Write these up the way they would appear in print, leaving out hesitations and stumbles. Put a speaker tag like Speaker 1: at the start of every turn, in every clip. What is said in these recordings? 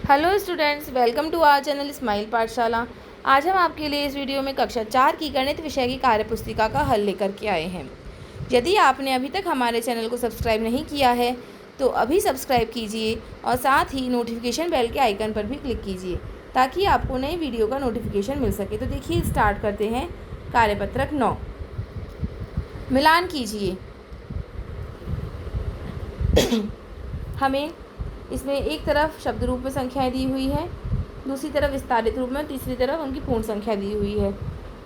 Speaker 1: Hello students, welcome to our channel smile Pathshala. आज हम आपके लिए इस वीडियो में कक्षा 4 की गणित विषय की कार्यपुस्तिका का हल लेकर के आए हैं। यदि आपने अभी तक हमारे चैनल को सब्सक्राइब नहीं किया है तो अभी सब्सक्राइब कीजिए और साथ ही नोटिफिकेशन बेल के आइकन पर भी क्लिक कीजिए ताकि आपको नई वीडियो का नोटिफिकेशन मिल सके। तो देखिए, स्टार्ट करते हैं। कार्यपत्रक 9, मिलान कीजिए। हमें इसमें एक तरफ शब्द रूप में संख्याएं दी हुई है, दूसरी तरफ विस्तारित रूप में, तीसरी तरफ उनकी पूर्ण संख्या दी हुई है।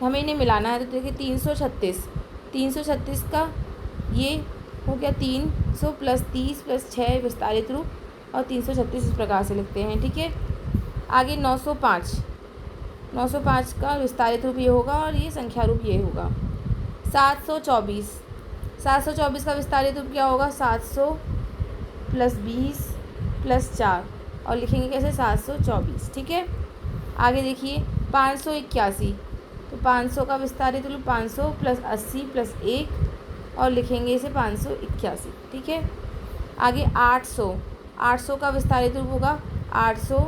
Speaker 1: हमें इन्हें मिलाना है। तो देखिए, 336 का ये हो गया 300 प्लस 30 प्लस 6 विस्तारित रूप, और 336 इस प्रकार से लिखते हैं। ठीक है। आगे 905 का विस्तारित रूप ये होगा और ये संख्या रूप ये होगा। 724 का विस्तारित रूप क्या होगा? 700 प्लस 20 प्लस 4, और लिखेंगे कैसे? 724। ठीक है। आगे देखिए 581, तो 500 का विस्तारित रूप 500 प्लस 80 प्लस 1, और लिखेंगे इसे 581। ठीक है। आगे 800 का विस्तारित रूप होगा 800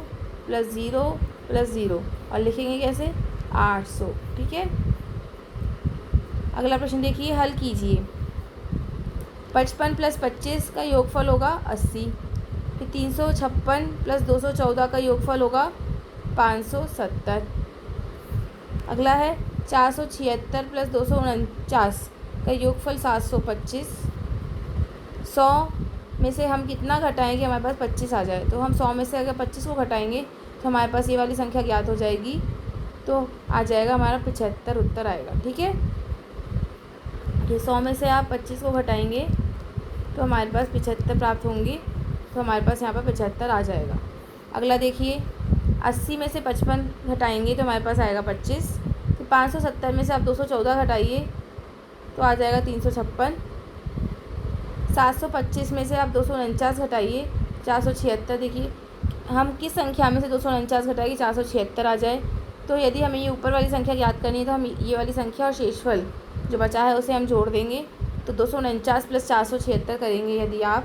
Speaker 1: प्लस 0 प्लस 0, और लिखेंगे कैसे? 800। ठीक है। अगला प्रश्न देखिए, हल कीजिए। 55 प्लस 25 का योगफल होगा 80। फिर 356 प्लस 214 का योगफल होगा 570। अगला है 476 प्लस 249 का योगफल 725। 100 में से हम कितना घटाएंगे हमारे पास 25 आ जाए? तो हम 100 में से अगर 25 को घटाएंगे तो हमारे पास ये वाली संख्या ज्ञात हो जाएगी, तो आ जाएगा हमारा 75 उत्तर आएगा। ठीक है। ये 100 में से आप 25 को घटाएंगे तो हमारे पास 75 प्राप्त होंगे, तो हमारे पास यहाँ पर 75 आ जाएगा। अगला देखिए, 80 में से 55 घटाएंगे तो हमारे पास आएगा 25। तो 570 में से आप 214 घटाइए तो आ जाएगा 356। 725 में से आप 249 घटाइए 476। देखिए, हम किस संख्या में से 249 घटाएंगे? 476 आ जाए। तो यदि हमें ये ऊपर वाली संख्या ज्ञात करनी है तो हम ये वाली संख्या और शेषफल जो बचा है उसे हम जोड़ देंगे। तो 249 प्लस 476 करेंगे यदि आप,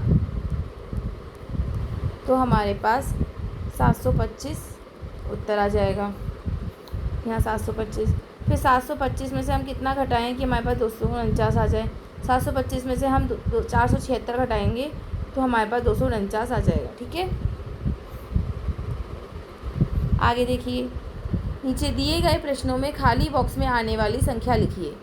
Speaker 1: तो हमारे पास 725 उत्तर आ जाएगा। यहाँ 725। फिर 725 में से हम कितना घटाएं कि हमारे पास 249 आ जाए? 725 में से हम 476 घटाएंगे तो हमारे पास 249 आ जाएगा। ठीक है। आगे देखिए, नीचे दिए गए प्रश्नों में खाली बॉक्स में आने वाली संख्या लिखिए।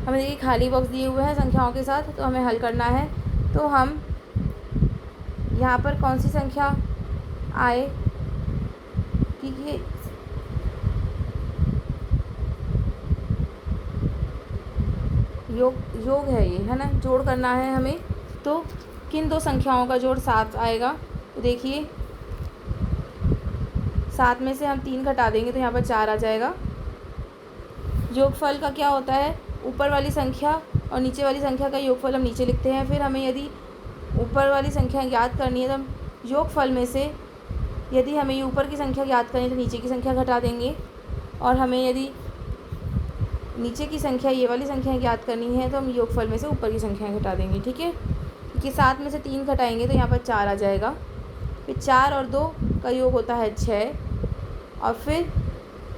Speaker 1: हमें देखिए खाली बॉक्स दिए हुए हैं संख्याओं के साथ, तो हमें हल करना है। तो हम यहाँ पर कौन सी संख्या आए कि योग है, ये है ना, जोड़ करना है हमें। तो किन दो संख्याओं का जोड़ 7 आएगा? तो देखिए 7 में से हम 3 घटा देंगे तो यहाँ पर 4 आ जाएगा। योगफल का क्या होता है? ऊपर वाली संख्या और नीचे वाली संख्या का योगफल हम नीचे लिखते हैं। फिर हमें यदि ऊपर वाली संख्या ज्ञात करनी है तो हम योगफल में से, यदि हमें ये ऊपर की संख्या ज्ञात करनी है तो नीचे की संख्या घटा देंगे, और हमें यदि नीचे की संख्या ये वाली संख्या ज्ञात करनी है तो हम योगफल में से ऊपर की संख्या घटा देंगे। ठीक है। क्योंकि 7 में से 3 घटाएंगे तो यहाँ पर 4 आ जाएगा। फिर 4 और 2 का योग होता है 6, और फिर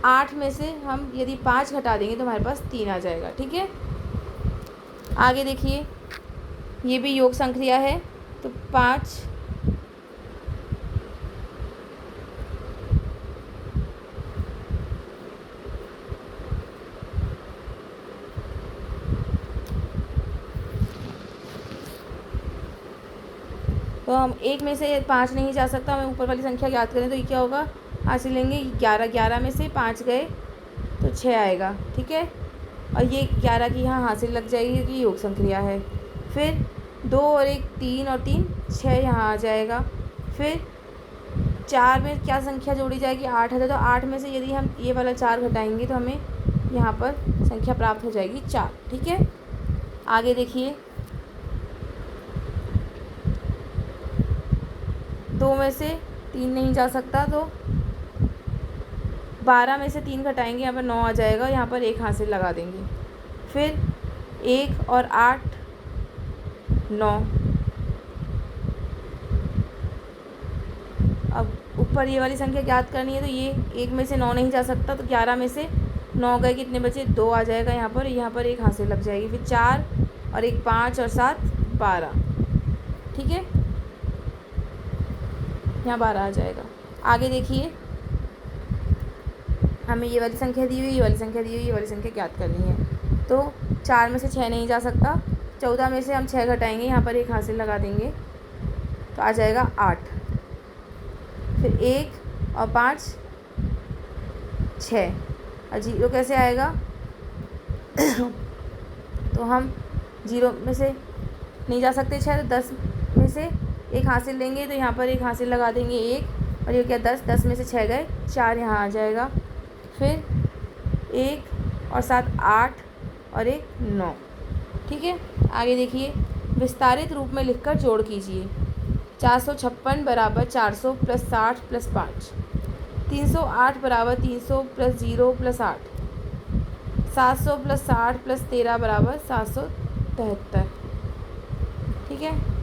Speaker 1: 8 में से हम यदि 5 घटा देंगे तो हमारे पास 3 आ जाएगा। ठीक है। आगे देखिए, ये भी योग संक्रिया है। तो 5 तो हम 1 में से 5 नहीं जा सकता, हमें ऊपर वाली संख्या ज्ञात करें तो ये क्या होगा? हासिल लेंगे 11 में से 5 गए तो 6 आएगा। ठीक है। और ये 11 की यहाँ हासिल लग जाएगी क्योंकि योग संक्रिया है। फिर 2 और 1 3 और 3 6 यहाँ आ जाएगा। फिर 4 में क्या संख्या जोड़ी जाएगी? 8 है। तो 8 में से यदि हम ये वाला 4 घटाएंगे तो हमें यहाँ पर संख्या प्राप्त हो जाएगी 4। ठीक है। आगे देखिए, 2 में से 3 नहीं जा सकता, तो 12 में से 3 घटाएंगे, यहाँ पर 9 आ जाएगा। यहाँ पर 1 हासिल लगा देंगे। फिर 1 और 8 9। अब ऊपर ये वाली संख्या ज्ञात करनी है, तो ये 1 में से 9 नहीं जा सकता, तो 11 में से 9 गए, कितने बचे? 2 आ जाएगा यहाँ पर एक हासिल लग जाएगी, फिर 4 और 1 5 और 7 12। ठीक है, यहाँ 12 आ जाएगा। आगे देखिए, हमें ये वाली संख्या दी हुई, ये वाली संख्या दी हुई, ये वाली संख्या ज्ञात करनी है। तो 4 में से 6 नहीं जा सकता, 14 में से हम 6 घटाएंगे, यहाँ पर एक हासिल लगा देंगे, तो आ जाएगा 8। फिर 1 और 5 6, और 0 कैसे आएगा? तो हम 0 में से नहीं जा सकते 6, तो 10 में से एक हासिल लेंगे, तो यहाँ पर एक हासिल लगा देंगे 1, और ये क्या 10 में से 6 गए, 4 यहाँ आ जाएगा। फिर 1 और 7 8 और 1 9। ठीक है, आगे देखिए, विस्तारित रूप में लिखकर जोड़ कीजिए। 456 बराबर 400 प्लस 60 प्लस 5। 308 बराबर 300 प्लस 0 प्लस 8। 700 प्लस 60 प्लस 13 बराबर 773। ठीक है,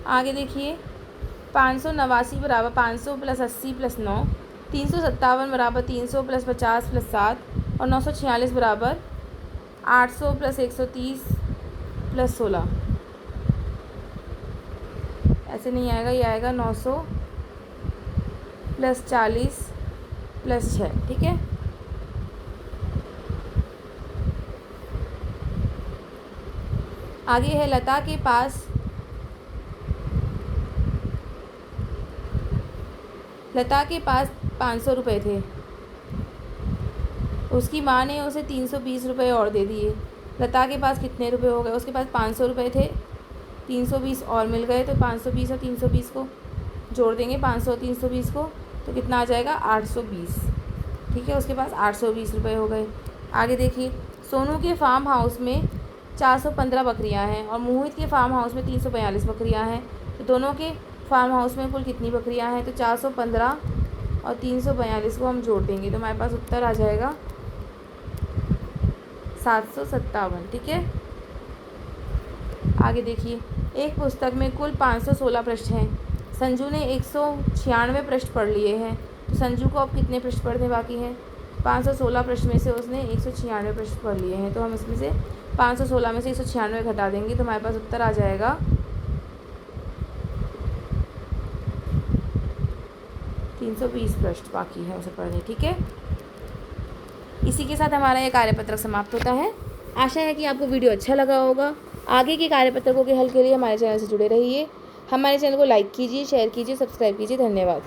Speaker 1: आगे देखिए, 589 बराबर 500 प्लस 80 प्लस 9। 357 बराबर 300 प्लस 50 प्लस 7, और 946 बराबर 800 प्लस 130 प्लस 16। ऐसे नहीं आएगा, ये आएगा 900 प्लस 40 प्लस 6। ठीक है, आगे है, लता के पास 500 रुपये थे। उसकी माँ ने उसे 320 रुपये और दे दिए। लता के पास कितने रुपए हो गए? उसके पास 500 रुपये थे, 320 और मिल गए, तो 520 और 320 को जोड़ देंगे, 500 और 320 को, तो कितना आ जाएगा? 820। ठीक है, उसके पास 820 रुपये हो गए। आगे देखिए, सोनू के फार्म हाउस में 415 बकरियाँ हैं और मोहित के फार्म हाउस में 342 बकरियाँ हैं, तो दोनों के फार्म हाउस में कुल कितनी बकरियां हैं? तो 415 और 342 को हम जोड़ देंगे, तो हमारे पास उत्तर आ जाएगा 757। ठीक है, आगे देखिए, एक पुस्तक में कुल 516 पृष्ठ हैं। संजू ने 196 पृष्ठ पढ़ लिए हैं, तो संजू को अब कितने पृष्ठ पढ़ने बाकी हैं? 516 पृष्ठ में से उसने 196 पृष्ठ पढ़ लिए हैं, तो हम इसमें से 516 में से 196 घटा देंगे, तो हमारे पास उत्तर आ जाएगा 320 पृष्ठ बाकी है उसे पढ़ने। ठीक है, इसी के साथ हमारा यह कार्यपत्रक समाप्त होता है। आशा है कि आपको वीडियो अच्छा लगा होगा। आगे के कार्यपत्रकों के हल के लिए हमारे चैनल से जुड़े रहिए। हमारे चैनल को लाइक कीजिए, शेयर कीजिए, सब्सक्राइब कीजिए। धन्यवाद।